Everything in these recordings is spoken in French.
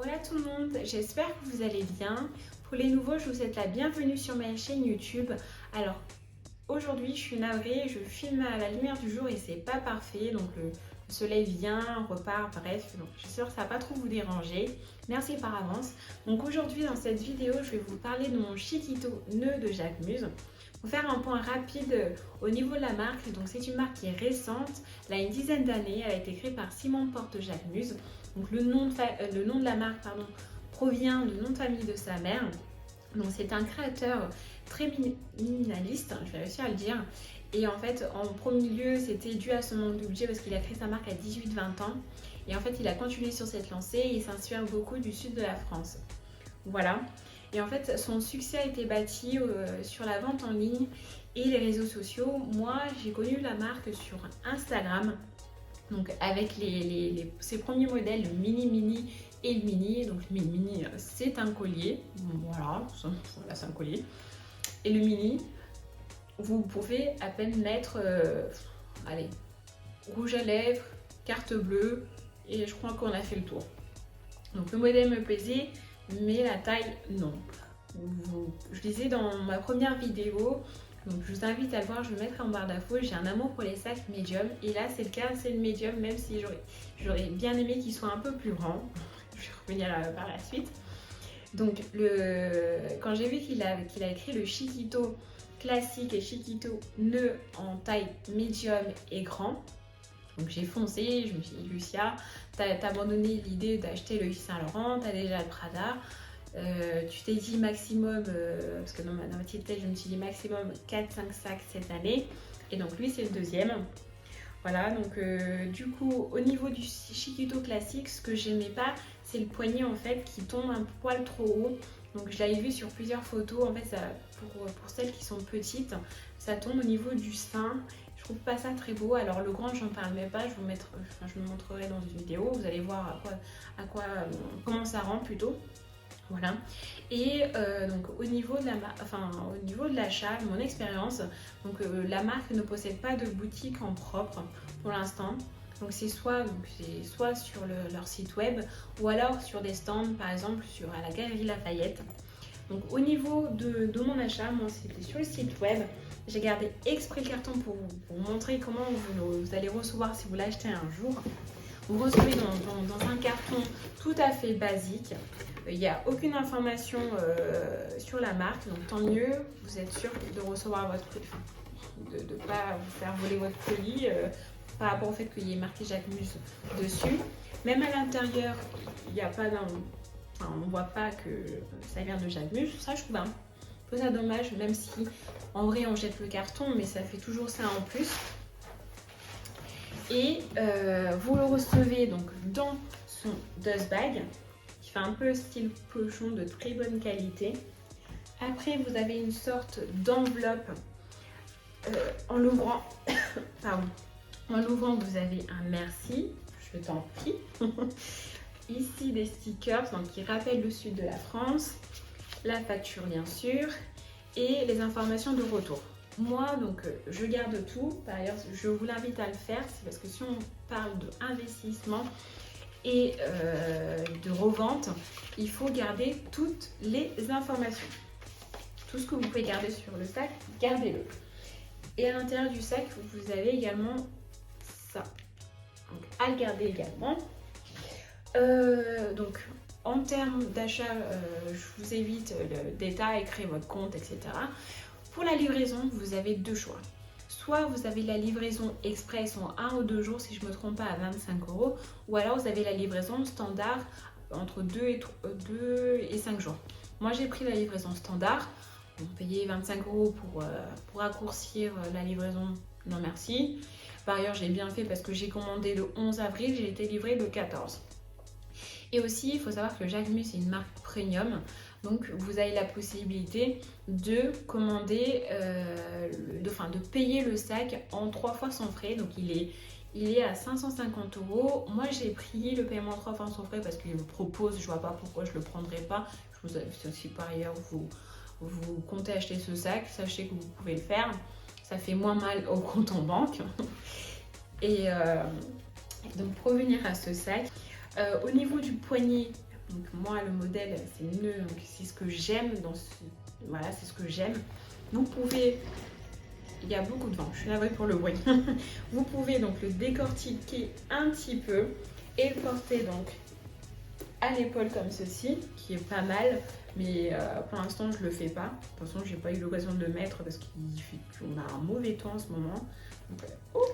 Hola tout le monde, j'espère que vous allez bien. Pour les nouveaux, je vous souhaite la bienvenue sur ma chaîne YouTube. Alors, aujourd'hui, je suis navrée, je filme à la lumière du jour et c'est pas parfait. Donc, le soleil vient, repart, bref. Donc, j'espère que ça va pas trop vous déranger. Merci par avance. Donc, aujourd'hui, dans cette vidéo, je vais vous parler de mon Chiquito nœud de Jacquemus. Pour faire un point rapide au niveau de la marque, donc c'est une marque qui est récente, elle a une dizaine d'années, elle a été créée par Simon Porte-Jacquemus. Donc le nom de la marque provient du nom de famille de sa mère. Donc c'est un créateur très minimaliste, je vais réussir à le dire. Et en fait, en premier lieu, c'était dû à son manque de budget parce qu'il a créé sa marque à 18-20 ans. Et en fait, il a continué sur cette lancée et il s'inspire beaucoup du sud de la France. Voilà. Et en fait, son succès a été bâti sur la vente en ligne et les réseaux sociaux. Moi, j'ai connu la marque sur Instagram. Donc avec ses premiers modèles, le mini et le mini. Donc le mini, c'est un collier. Voilà, c'est un collier. Et le mini, vous pouvez à peine mettre, allez, rouge à lèvres, carte bleue. Et je crois qu'on a fait le tour. Donc le modèle me plaisait, mais la taille, non. Je disais dans ma première vidéo, donc je vous invite à le voir, je vais mettre en barre d'infos, j'ai un amour pour les sacs médium et là c'est le cas, c'est le médium, même si j'aurais bien aimé qu'il soit un peu plus grand. Je vais revenir par la suite. Donc quand j'ai vu qu'il a écrit le Chiquito classique et Chiquito nœud en taille médium et grand, donc j'ai foncé, je me suis dit Lucia, t'as abandonné l'idée d'acheter le Yves Saint Laurent, t'as déjà le Prada. Tu t'es dit maximum, parce que dans ma petite tête je me suis dit maximum 4-5 sacs cette année, et donc lui c'est le deuxième. Voilà, donc du coup au niveau du Chiquito classique, ce que j'aimais pas c'est le poignet en fait qui tombe un poil trop haut. Donc je l'avais vu sur plusieurs photos, en fait ça, pour celles qui sont petites, ça tombe au niveau du sein. Je trouve pas ça très beau. Alors le grand j'en parle même pas, je vous montrerai dans une vidéo, vous allez voir comment ça rend plutôt. Voilà. Et donc au niveau de l'achat, mon expérience, donc la marque ne possède pas de boutique en propre pour l'instant. Donc c'est soit sur leur site web ou alors sur des stands, par exemple à la Galerie Lafayette. Donc au niveau de mon achat, moi c'était sur le site web. J'ai gardé exprès le carton pour vous montrer comment vous allez recevoir si vous l'achetez un jour. Vous recevez dans un carton tout à fait basique. Il n'y a aucune information sur la marque, donc tant mieux, vous êtes sûr de recevoir votre colis, de ne pas vous faire voler votre colis par rapport au fait qu'il y ait marqué Jacquemus dessus. Même à l'intérieur, il n'y a pas on ne voit pas que ça vient de Jacquemus. Ça, je trouve un peu ça dommage, même si en vrai on jette le carton, mais ça fait toujours ça en plus. Et vous le recevez donc dans son dust bag, qui fait un peu style pochon de très bonne qualité. Après, vous avez une sorte d'enveloppe en l'ouvrant. Pardon. En l'ouvrant, vous avez un merci, je t'en prie. Ici, des stickers donc, qui rappellent le sud de la France, la facture bien sûr, et les informations de retour. Moi, donc, je garde tout. Par ailleurs, je vous l'invite à le faire, c'est parce que si on parle d'investissement et de revente, il faut garder toutes les informations. Tout ce que vous pouvez garder sur le sac, gardez-le. Et à l'intérieur du sac, vous avez également ça. Donc, à le garder également. Donc, en termes d'achat, je vous évite le détail, créer votre compte, etc. Pour la livraison, vous avez deux choix. Soit vous avez la livraison express en 1 ou 2 jours, si je ne me trompe pas, à 25 €, ou alors vous avez la livraison standard entre 2 et 5 jours. Moi, j'ai pris la livraison standard. On payait 25 € pour raccourcir la livraison. Non, merci. Par ailleurs, j'ai bien fait parce que j'ai commandé le 11 avril, j'ai été livrée le 14. Et aussi, il faut savoir que Jacquemus est une marque premium. Donc, vous avez la possibilité de commander, de payer le sac en 3 fois sans frais. Donc, il est à 550 €. Moi, j'ai pris le paiement 3 fois sans frais parce qu'il me propose. Je ne vois pas pourquoi je ne le prendrais pas. Je vous invite aussi par ailleurs, vous comptez acheter ce sac, sachez que vous pouvez le faire. Ça fait moins mal au compte en banque. Et donc, pour revenir à ce sac, au niveau du poignet, Donc moi le modèle c'est nœud, donc c'est ce que j'aime dans ce... Voilà, c'est ce que j'aime. Vous pouvez, il y a beaucoup de vent, je suis navrée pour le bruit. Vous pouvez donc le décortiquer un petit peu et le porter donc à l'épaule comme ceci, qui est pas mal, mais pour l'instant je le fais pas. De toute façon j'ai pas eu l'occasion de le mettre parce qu'on a un mauvais temps en ce moment. Donc, oh,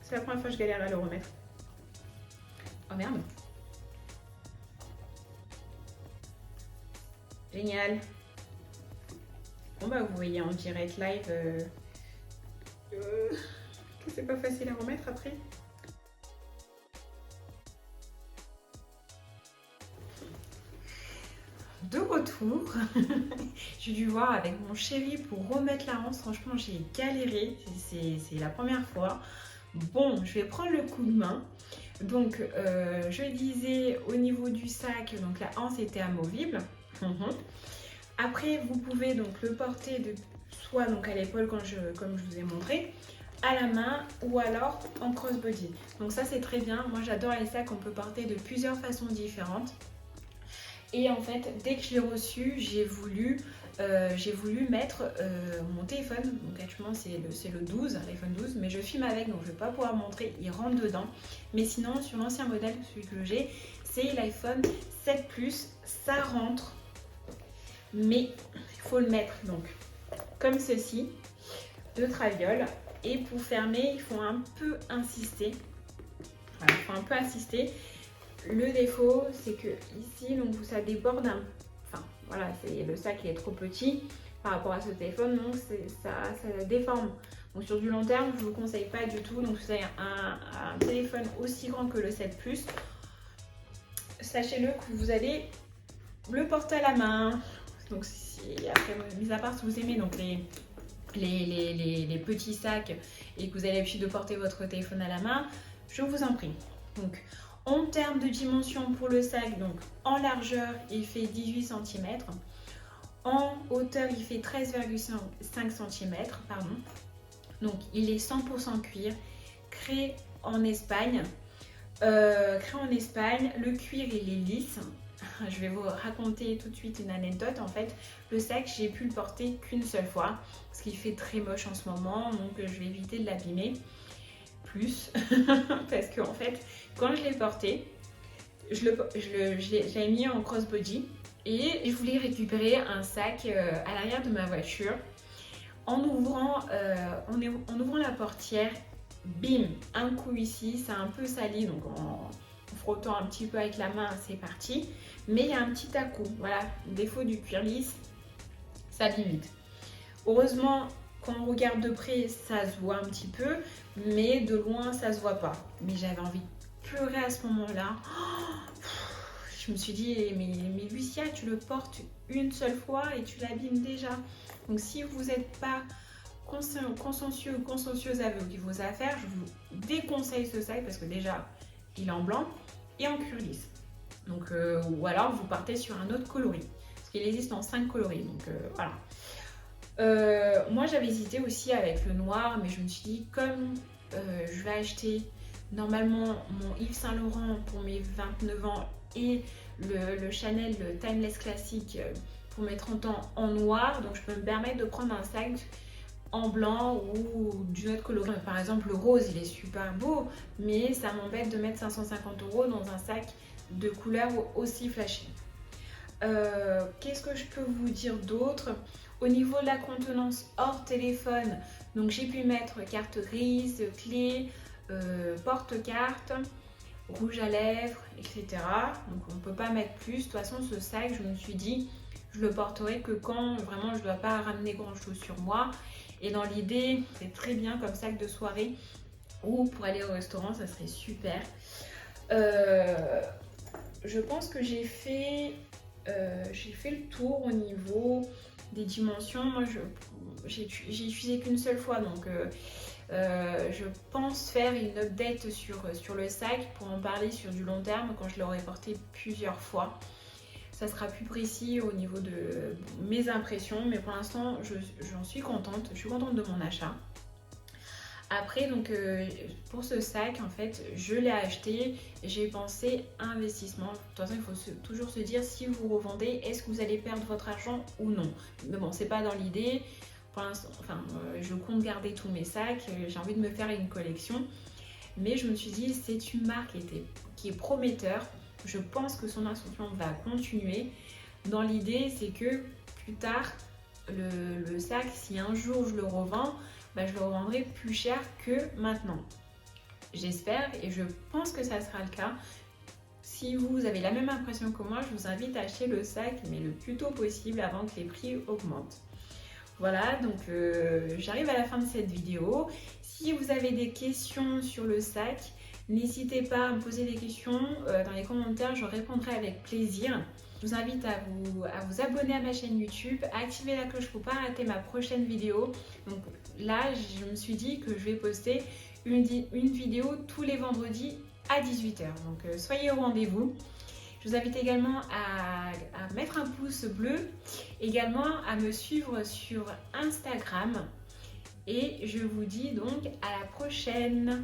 c'est la première fois que je galère à le remettre. Oh merde. Génial. Bon bah vous voyez en direct live que c'est pas facile à remettre après. De retour, j'ai dû voir avec mon chéri pour remettre la hanse. Franchement j'ai galéré, c'est la première fois. Bon, je vais prendre le coup de main. Donc je disais au niveau du sac, donc la hanse était amovible. Après vous pouvez donc le porter de soit donc à l'épaule comme je vous ai montré, à la main ou alors en crossbody. Donc ça c'est très bien. Moi j'adore les sacs qu'on peut porter de plusieurs façons différentes. Et en fait, dès que je l'ai reçu, j'ai voulu mettre mon téléphone. Donc actuellement, c'est le 12, l'iPhone 12, mais je filme avec, donc je ne vais pas pouvoir montrer, il rentre dedans. Mais sinon, sur l'ancien modèle, celui que j'ai, c'est l'iPhone 7 Plus, ça rentre, mais il faut le mettre donc comme ceci, de traviole. Et pour fermer, il faut un peu insister. Voilà, il faut un peu insister. Le défaut, c'est que ici, donc ça déborde enfin, voilà, le sac est trop petit par rapport à ce téléphone, donc ça déforme. Donc sur du long terme, je ne vous conseille pas du tout. Donc si vous avez un téléphone aussi grand que le 7 Plus, sachez-le que vous allez le porter à la main. Donc après, mis à part si vous aimez donc les petits sacs et que vous avez l'habitude de porter votre téléphone à la main, je vous en prie. Donc en termes de dimension pour le sac, donc en largeur, il fait 18 cm. En hauteur, il fait 13,5 cm. Pardon. Donc, il est 100% cuir, créé en Espagne. Le cuir, il est lisse. Je vais vous raconter tout de suite une anecdote. En fait, le sac, j'ai pu le porter qu'une seule fois parce qu'il fait très moche en ce moment. Donc, je vais éviter de l'abîmer plus parce que en fait quand je l'ai porté je l'ai mis en crossbody et je voulais récupérer un sac à l'arrière de ma voiture. En ouvrant la portière, bim, un coup ici, ça a un peu sali, donc en frottant un petit peu avec la main, c'est parti, mais il y a un petit à-coup. Voilà, défaut du cuir lisse, ça limite. Heureusement, quand on regarde de près, ça se voit un petit peu, mais de loin, ça se voit pas. Mais j'avais envie de pleurer à ce moment-là. Je me suis dit, mais Lucia, tu le portes une seule fois et tu l'abîmes déjà. Donc si vous n'êtes pas consciencieux ou consciencieuse avec vos affaires, je vous déconseille ce sac parce que déjà, il est en blanc et en cuir lisse. Donc, ou alors, vous partez sur un autre coloris. Parce qu'il existe en 5 coloris. Donc voilà. Moi j'avais hésité aussi avec le noir, mais je me suis dit comme je vais acheter normalement mon Yves Saint Laurent pour mes 29 ans et le Chanel le Timeless Classique pour mes 30 ans en noir, donc je peux me permettre de prendre un sac en blanc ou d'une autre coloris. Par exemple le rose il est super beau, mais ça m'embête de mettre 550 € dans un sac de couleur aussi flashy. Qu'est-ce que je peux vous dire d'autre? Au niveau de la contenance hors téléphone, donc j'ai pu mettre carte grise, clé, porte-carte, rouge à lèvres, etc. Donc on ne peut pas mettre plus. De toute façon, ce sac, je me suis dit, je le porterai que quand vraiment je ne dois pas ramener grand-chose sur moi. Et dans l'idée, c'est très bien comme sac de soirée ou pour aller au restaurant, ça serait super. Je pense que j'ai fait le tour au niveau des dimensions. Moi j'ai utilisé qu'une seule fois, donc je pense faire une update sur le sac pour en parler sur du long terme quand je l'aurai porté plusieurs fois. Ça sera plus précis au niveau de mes impressions, mais pour l'instant j'en suis contente. Je suis contente de mon achat. Après, donc, pour ce sac, en fait, je l'ai acheté, j'ai pensé investissement. De toute façon, il faut toujours se dire, si vous revendez, est-ce que vous allez perdre votre argent ou non. Mais bon, c'est pas dans l'idée. Pour l'instant, enfin, je compte garder tous mes sacs, j'ai envie de me faire une collection. Mais je me suis dit, c'est une marque qui est prometteur. Je pense que son ascension va continuer. Dans l'idée, c'est que plus tard, le sac, si un jour je le revends, je le revendrai plus cher que maintenant. J'espère et je pense que ça sera le cas. Si vous avez la même impression que moi, je vous invite à acheter le sac, mais le plus tôt possible avant que les prix augmentent. Voilà, donc j'arrive à la fin de cette vidéo. Si vous avez des questions sur le sac, n'hésitez pas à me poser des questions dans les commentaires, je répondrai avec plaisir. Je vous invite à vous abonner à ma chaîne YouTube, à activer la cloche pour ne pas rater ma prochaine vidéo. Donc là, je me suis dit que je vais poster une vidéo tous les vendredis à 18 h. Donc soyez au rendez-vous. Je vous invite également à mettre un pouce bleu, également à me suivre sur Instagram. Et je vous dis donc à la prochaine.